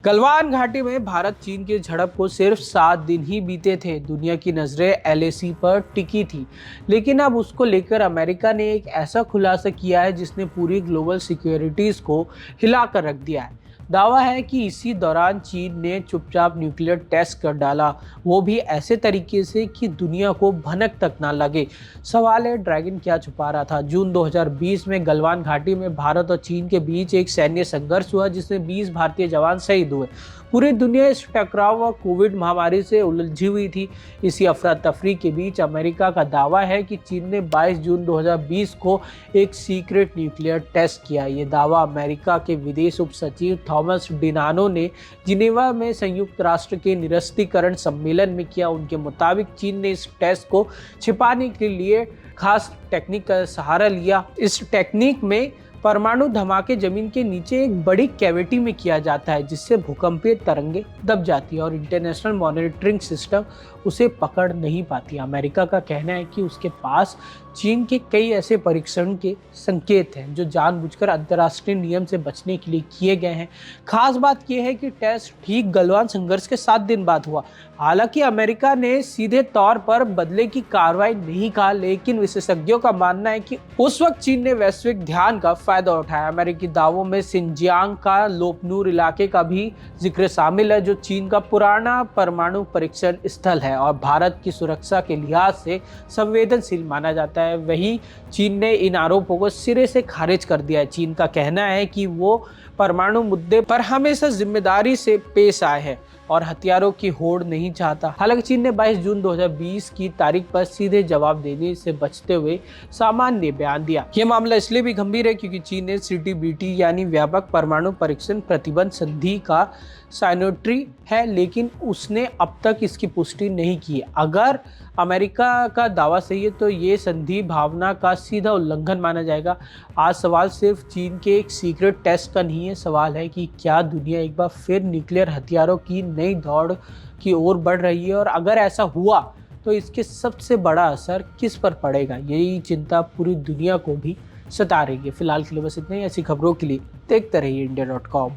गलवान घाटी में भारत चीन की झड़प को सिर्फ 7 दिन ही बीते थे। दुनिया की नजरें एलएसी पर टिकी थी, लेकिन अब उसको लेकर अमेरिका ने एक ऐसा खुलासा किया है जिसने पूरी ग्लोबल सिक्योरिटीज को हिलाकर रख दिया है। दावा है कि इसी दौरान चीन ने चुपचाप न्यूक्लियर टेस्ट कर डाला, वो भी ऐसे तरीके से कि दुनिया को भनक तक ना लगे। सवाल है, ड्रैगन क्या छुपा रहा था? जून 2020 में गलवान घाटी में भारत और चीन के बीच एक सैन्य संघर्ष हुआ जिसमें 20 भारतीय जवान शहीद हुए। पूरी दुनिया इस टकराव व कोविड महामारी से उलझी हुई थी। इसी अफरा तफरी के बीच अमेरिका का दावा है कि चीन ने 22 जून 2020 को एक सीक्रेट न्यूक्लियर टेस्ट किया। ये दावा अमेरिका के विदेश उप सचिव थॉमस डिनानो ने जिनेवा में संयुक्त राष्ट्र के निरस्त्रीकरण सम्मेलन में किया। उनके मुताबिक चीन ने इस टेस्ट को छिपाने के लिए खास टेक्निक का सहारा लिया। इस टेक्निक में परमाणु धमाके जमीन के नीचे एक बड़ी कैविटी में किया जाता है, जिससे भूकंपीय तरंगे दब जाती है और इंटरनेशनल मॉनिटरिंग सिस्टम उसे पकड़ नहीं पाती। अमेरिका का कहना है कि उसके पास चीन के कई ऐसे परीक्षण के संकेत हैं जो जानबूझकर अंतर्राष्ट्रीय नियम से बचने के लिए किए गए हैं। खास बात यह है कि टेस्ट ठीक गलवान संघर्ष के 7 दिन बाद हुआ। हालांकि अमेरिका ने सीधे तौर पर बदले की कार्रवाई नहीं कहा, लेकिन विशेषज्ञों का मानना है कि उस वक्त चीन ने वैश्विक ध्यान का फायदा उठाया। अमेरिकी दावों में सिंजियांग का लोपनूर इलाके का भी जिक्र शामिल है, जो चीन का पुराना परमाणु परीक्षण स्थल है और भारत की सुरक्षा के लिहाज से संवेदनशील माना जाता है। वहीं चीन ने इन आरोपों को सिरे से खारिज कर दिया है। चीन का कहना है कि वो परमाणु मुद्दे पर हमेशा जिम्मेदारी से पेश आए हैं और हथियारों की होड़ नहीं चाहता। हालांकि चीन ने 22 जून 2020 की तारीख पर सीधे जवाब देने से बचते हुए सामान्य बयान दिया। यह मामला इसलिए भी गंभीर है क्योंकि चीन ने सीटीबीटी यानी व्यापक परमाणु परीक्षण प्रतिबंध संधि का साइनेटरी है, लेकिन उसने अब तक इसकी पुष्टि नहीं की। अगर अमेरिका का दावा सही है तो ये संधि भावना का सीधा उल्लंघन माना जाएगा। आज सवाल सिर्फ चीन के एक सीक्रेट टेस्ट का नहीं है, सवाल है कि क्या दुनिया एक बार फिर न्यूक्लियर हथियारों की नई दौड़ की ओर बढ़ रही है, और अगर ऐसा हुआ तो इसके सबसे बड़ा असर किस पर पड़ेगा? यही चिंता पूरी दुनिया को भी सता रही है। फिलहाल के लिए बस इतना ही। ऐसी खबरों के लिए देखते रहिए India.com।